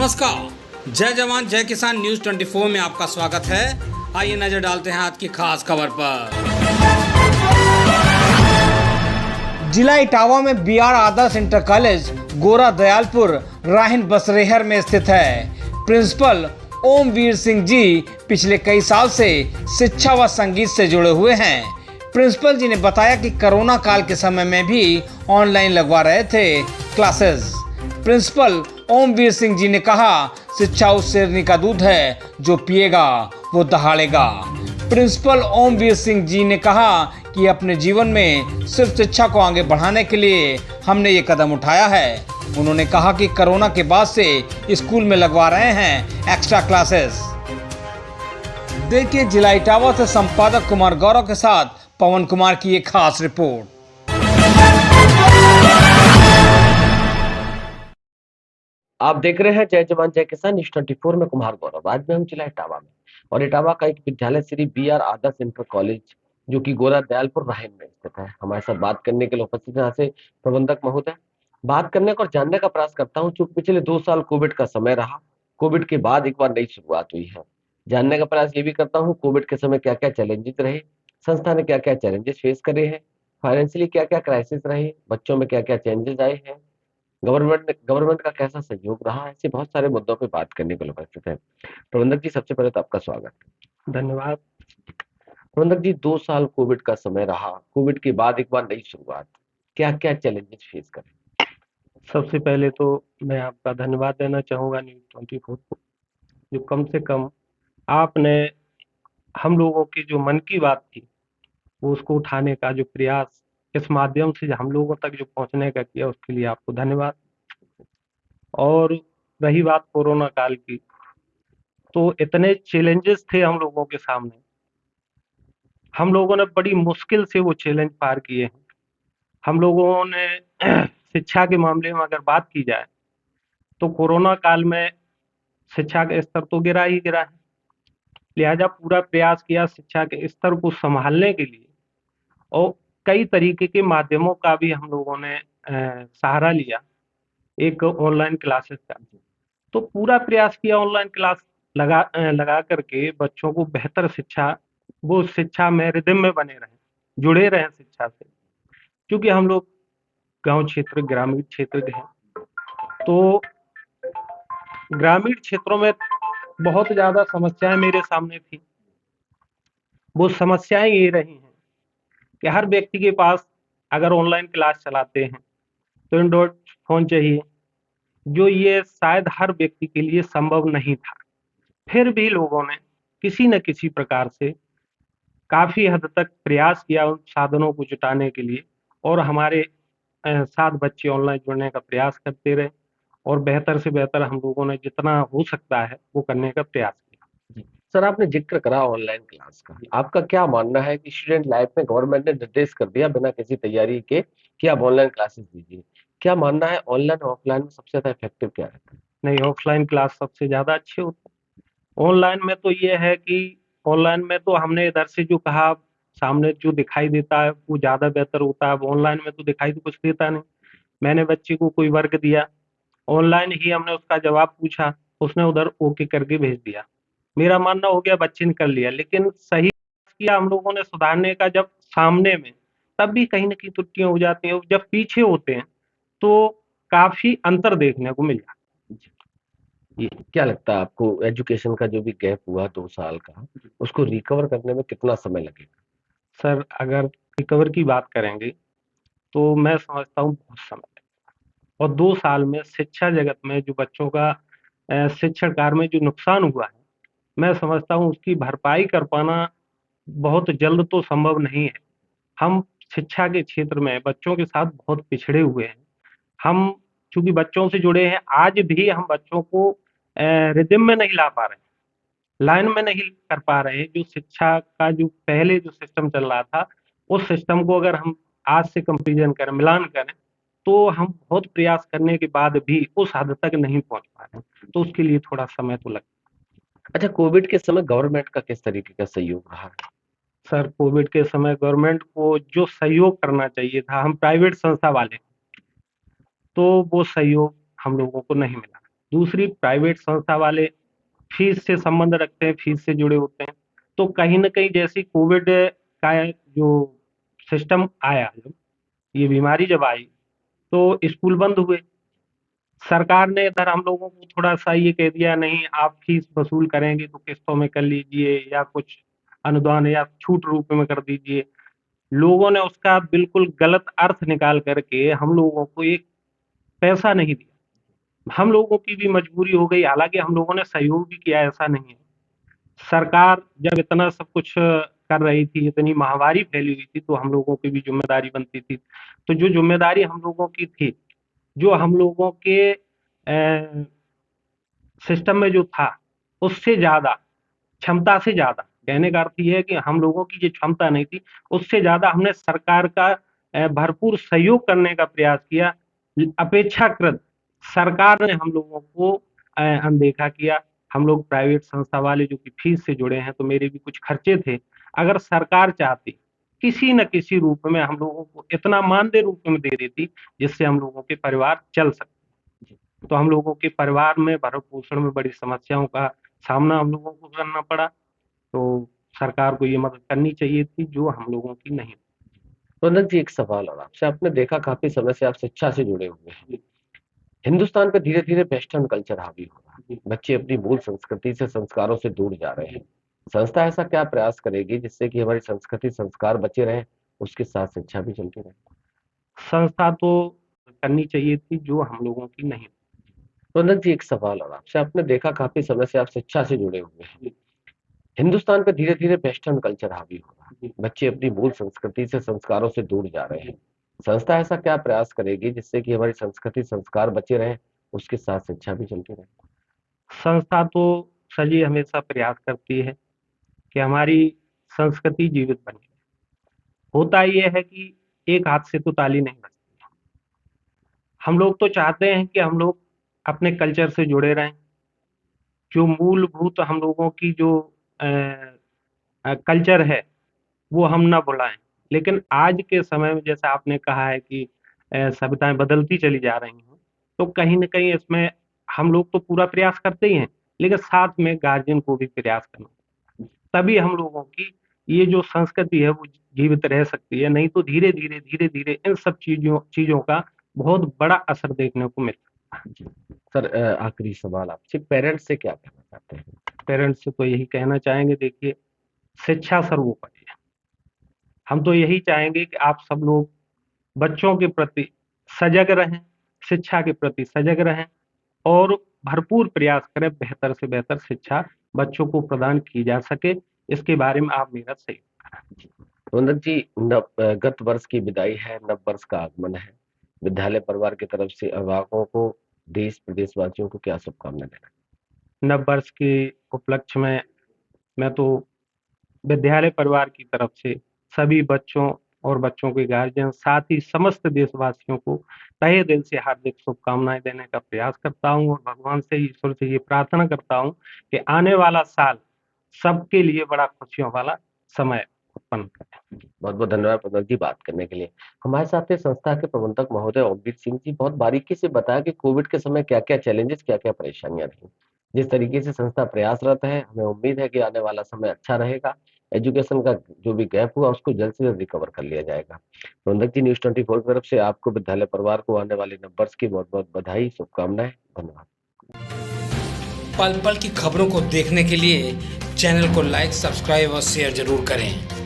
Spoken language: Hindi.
नमस्कार, जय जवान जय किसान न्यूज 24 में आपका स्वागत है। आइए नजर डालते हैं आज की खास खबर पर। जिला इटावा में बीआर आदर्श इंटर कॉलेज गोरा दयालपुर राहिन बसरेहर में स्थित है। प्रिंसिपल ओमवीर सिंह जी पिछले कई साल से शिक्षा व संगीत से जुड़े हुए हैं। प्रिंसिपल जी ने बताया कि कोरोना काल के समय में भी ऑनलाइन लगवा रहे थे क्लासेस। प्रिंसिपल ओमवीर सिंह जी ने कहा, शिक्षा उस शेरनी का दूध है जो पिएगा वो दहाड़ेगा। प्रिंसिपल ओमवीर सिंह जी ने कहा कि अपने जीवन में सिर्फ शिक्षा को आगे बढ़ाने के लिए हमने ये कदम उठाया है। उन्होंने कहा कि कोरोना के बाद से स्कूल में लगवा रहे हैं एक्स्ट्रा क्लासेस। देखिए जिला इटावा से संपादक कुमार गौरव के साथ पवन कुमार की एक खास रिपोर्ट। आप देख रहे हैं जय जवान जय किसान न्यूज 24 में कुमार गौरव। आज में हम जिला इटावा में और इटावा का एक विद्यालय श्री बीआर आदर्श इंटर कॉलेज जो कि गोरा दयालपुर राहिन में स्थित है। हमारे साथ बात करने के लिए उपस्थित है यहाँ से प्रबंधक महोदय। बात करने का और जानने का प्रयास करता हूँ, चूंकि पिछले 2 साल कोविड का समय रहा, कोविड के बाद एक बार नई शुरुआत हुई है। जानने का प्रयास ये भी करता हूँ कोविड के समय क्या क्या चैलेंजेस रहे, संस्था ने क्या क्या चैलेंजेस फेस करे हैं, फाइनेंशियली क्या क्या क्राइसिस रहे, बच्चों में क्या क्या चेंजेस आए हैं, गवर्नमेंट का कैसा सहयोग रहा, ऐसे बहुत सारे मुद्दों पे बात करने के लिए उपस्थित है। प्रबंधक जी, सबसे पहले तो आपका स्वागत। धन्यवाद। प्रबंधक जी, 2 साल कोविड का समय रहा, कोविड के बाद एक बार नई शुरुआत, क्या क्या चैलेंजेस फेस करें? सबसे पहले तो मैं आपका धन्यवाद देना चाहूँगा न्यूज़ 24 को, जो कम से कम आपने हम लोगों की जो मन की बात थी वो उसको उठाने का जो प्रयास इस माध्यम से हम लोगों तक जो पहुंचने का किया, उसके लिए आपको धन्यवाद। और रही बात कोरोना काल की, तो इतने चैलेंजेस थे हम लोगों के सामने, हम लोगों ने बड़ी मुश्किल से वो चैलेंज पार किए हैं। हम लोगों ने शिक्षा के मामले में अगर बात की जाए तो कोरोना काल में शिक्षा का स्तर तो गिरा ही गिरा है। लिहाजा पूरा प्रयास किया शिक्षा के स्तर को संभालने के लिए, और कई तरीके के माध्यमों का भी हम लोगों ने सहारा लिया, एक ऑनलाइन क्लासेस का। तो पूरा प्रयास किया ऑनलाइन क्लास लगा करके बच्चों को बेहतर शिक्षा, वो शिक्षा में रिदम में बने रहें, जुड़े रहें शिक्षा से। क्योंकि हम लोग गांव क्षेत्र, ग्रामीण क्षेत्र के हैं, तो ग्रामीण क्षेत्रों में बहुत ज्यादा समस्याएं मेरे सामने थी। वो समस्याएं ये रही हैं कि हर व्यक्ति के पास अगर ऑनलाइन क्लास चलाते हैं तो एंड्रॉइड फोन चाहिए, जो ये शायद हर व्यक्ति के लिए संभव नहीं था। फिर भी लोगों ने किसी न किसी प्रकार से काफी हद तक प्रयास किया उन साधनों को जुटाने के लिए, और हमारे साथ बच्चे ऑनलाइन जुड़ने का प्रयास करते रहे, और बेहतर से बेहतर हम लोगों ने जितना हो सकता है वो करने का प्रयास किया। सर, आपने जिक्र करा ऑनलाइन क्लास का, आपका क्या मानना है कि स्टूडेंट लाइफ में गवर्नमेंट ने निर्देश कर दिया बिना किसी तैयारी के कि आप ऑनलाइन क्लासेस दीजिए, क्या मानना है ऑनलाइन और ऑफलाइन में सबसे ज्यादा इफेक्टिव क्या रहता है? नहीं, ऑफलाइन क्लास सबसे ज्यादा अच्छे होते हैं। ऑनलाइन में तो ये है कि ऑनलाइन में तो हमने इधर से जो कहा, सामने जो दिखाई देता है वो ज्यादा बेहतर होता है। अब ऑनलाइन में तो दिखाई तो कुछ देता नहीं। मैंने बच्चे को कोई वर्क दिया, ऑनलाइन ही हमने उसका जवाब पूछा, उसने उधर ओके करके भेज दिया, मेरा मानना हो गया बच्चे ने कर लिया। लेकिन सही किया हम लोगों ने सुधारने का जब सामने में, तब भी कहीं ना कहीं त्रुटियां हो जाती हैं। जब पीछे होते हैं तो काफी अंतर देखने को मिल जाता है। ये क्या लगता है आपको, एजुकेशन का जो भी गैप हुआ 2 साल का, उसको रिकवर करने में कितना समय लगेगा? सर, अगर रिकवर की बात करेंगे तो मैं समझता हूँ बहुत समय लगेगा। और 2 साल में शिक्षा जगत में जो बच्चों का शिक्षण कार्य में जो नुकसान हुआ है, मैं समझता हूँ उसकी भरपाई कर पाना बहुत जल्द तो संभव नहीं है। हम शिक्षा के क्षेत्र में बच्चों के साथ बहुत पिछड़े हुए हैं। हम चूंकि बच्चों से जुड़े हैं, आज भी हम बच्चों को रिदम में नहीं ला पा रहे हैं, लाइन में नहीं कर पा रहे हैं। जो शिक्षा का जो पहले जो सिस्टम चल रहा था, उस सिस्टम को अगर हम आज से कंपेरिजन करें, मिलान करें, तो हम बहुत प्रयास करने के बाद भी उस हद तक नहीं पहुंच पा रहे हैं। तो उसके लिए थोड़ा समय तो लगता है। अच्छा, कोविड के समय गवर्नमेंट का किस तरीके का सहयोग रहा? सर, कोविड के समय गवर्नमेंट को जो सहयोग करना चाहिए था, हम प्राइवेट संस्था वाले, तो वो सहयोग हम लोगों को नहीं मिला। दूसरी प्राइवेट संस्था वाले फीस से संबंध रखते हैं, फीस से जुड़े होते हैं। तो कहीं न कहीं जैसे कोविड का जो सिस्टम आया, जब ये बीमारी जब आई, तो स्कूल बंद हुए। सरकार ने इधर हम लोगों को थोड़ा-सा ये कह दिया, नहीं आप फीस वसूल करेंगे तो किस्तों में कर लीजिए या कुछ अनुदान या छूट रूप में कर दीजिए। लोगों ने उसका बिल्कुल गलत अर्थ निकाल कर के हम लोगों को एक पैसा नहीं दिया। हम लोगों की भी मजबूरी हो गई, हालाँकि हम लोगों ने सहयोग भी किया, ऐसा नहीं है। सरकार जब इतना सब कुछ कर रही थी, इतनी महामारी फैली हुई थी, तो हम लोगों की भी ज़िम्मेदारी बनती थी। तो जो ज़िम्मेदारी हम लोगों की थी, जो हम लोगों के सिस्टम में जो था, उससे ज़्यादा, क्षमता से ज़्यादा, कहने का अर्थ ये है कि हम लोगों की जो क्षमता नहीं थी, उससे ज़्यादा हमने सरकार का भरपूर सहयोग करने का प्रयास किया। अपेक्षाकृत सरकार ने हम लोगों को अनदेखा किया। हम लोग प्राइवेट संस्था वाले जो कि फीस से जुड़े हैं, तो मेरे भी कुछ खर्चे थे। अगर सरकार चाहती, किसी न किसी रूप में हम लोगों को इतना मानदेय रूप में दे देती, जिससे हम लोगों के परिवार चल सकते। तो हम लोगों के परिवार में भरण-पोषण में बड़ी समस्याओं का सामना हम लोगों को करना पड़ा। तो सरकार को ये मदद करनी चाहिए थी, जो हम लोगों की नहीं। रौनक जी, एक सवाल और आपसे। आपने देखा काफी समय से आप शिक्षा से जुड़े हुए हैं। हिंदुस्तान पे धीरे धीरे वेस्टर्न कल्चर हावी हो रहा है, बच्चे अपनी मूल संस्कृति से, संस्कारों से दूर जा रहे हैं। संस्था ऐसा क्या प्रयास करेगी जिससे कि हमारी संस्कृति, संस्कार बचे रहें, उसके साथ शिक्षा भी चलती रहे? संस्था तो करनी चाहिए थी, जो हम लोगों की नहीं। रौनक जी, एक सवाल और आपसे। आपने देखा काफी समय से आप शिक्षा से जुड़े हुए हैं। हिंदुस्तान पे धीरे धीरे वेस्टर्न कल्चर हावी हो रहा है, बच्चे अपनी मूल संस्कृति से, संस्कारों से दूर जा रहे हैं। संस्था ऐसा क्या प्रयास करेगी जिससे कि हमारी संस्कृति, संस्कार बचे रहें, उसके साथ शिक्षा भी चलती रहे? संस्था तो सर जी हमेशा प्रयास करती है कि हमारी संस्कृति जीवित बनी। होता ये है कि एक हाथ से तो ताली नहीं बजती। हम लोग तो चाहते हैं कि हम लोग अपने कल्चर से जुड़े रहें। जो मूलभूत हम लोगों की जो कल्चर है, वो हम ना भुलाएँ। लेकिन आज के समय में जैसा आपने कहा है कि सभ्यताएँ बदलती चली जा रही हैं, तो कहीं न कहीं इसमें हम लोग तो पूरा प्रयास करते ही हैं, लेकिन साथ में गार्जियन को भी प्रयास करना। तभी हम लोगों की ये जो संस्कृति है वो जीवित रह सकती है, नहीं तो धीरे-धीरे इन सब चीज़ों का बहुत बड़ा असर देखने को मिल सकता है। जी। सर, आखिरी सवाल आपसे, पेरेंट्स से क्या कहना चाहते हैं? पेरेंट्स से तो यही कहना चाहेंगे, देखिए शिक्षा सर्वोपरि है। हम तो यही चाहेंगे कि आप सब लोग बच्चों के प्रति सजग रहें, शिक्षा के प्रति सजग रहें और भरपूर प्रयास करें, बेहतर से बेहतर शिक्षा बच्चों को प्रदान की जा सके, इसके बारे में आप मेरा सहयोग करें। रौनक जी, गत वर्ष की विदाई है, नव वर्ष का आगमन है। विद्यालय परिवार की तरफ से अभिभावकों को, देश प्रदेशवासियों को क्या शुभकामनाएं देना? नव वर्ष के उपलक्ष्य में मैं तो विद्यालय परिवार की तरफ से सभी बच्चों और बच्चों के गार्जियन, साथ ही समस्त देशवासियों को तहे दिल से हार्दिक शुभकामनाएं देने का प्रयास करता हूं और भगवान से, ईश्वर से ये प्रार्थना करता हूं कि आने वाला साल सबके लिए बड़ा खुशियों वाला समय उत्पन्न करे। बहुत बहुत धन्यवाद रौनक जी, बात करने के लिए। हमारे साथ है संस्था के प्रबंधक महोदय ओमवीर सिंह जी। बहुत बारीकी से बताया कि कोविड के समय क्या क्या चैलेंजेस, क्या क्या परेशानियां रही। जिस तरीके से संस्था प्रयासरत है, हमें उम्मीद है कि आने वाला समय अच्छा रहेगा। एजुकेशन का जो भी गैप हुआ उसको जल्द से जल्द रिकवर कर लिया जाएगा। रौनक जी, न्यूज़ 24 की तरफ से आपको, विद्यालय परिवार को आने वाले नव वर्ष की बहुत बहुत बधाई, शुभकामनाएं। धन्यवाद। पल पल की खबरों को देखने के लिए चैनल को लाइक, सब्सक्राइब और शेयर जरूर करें।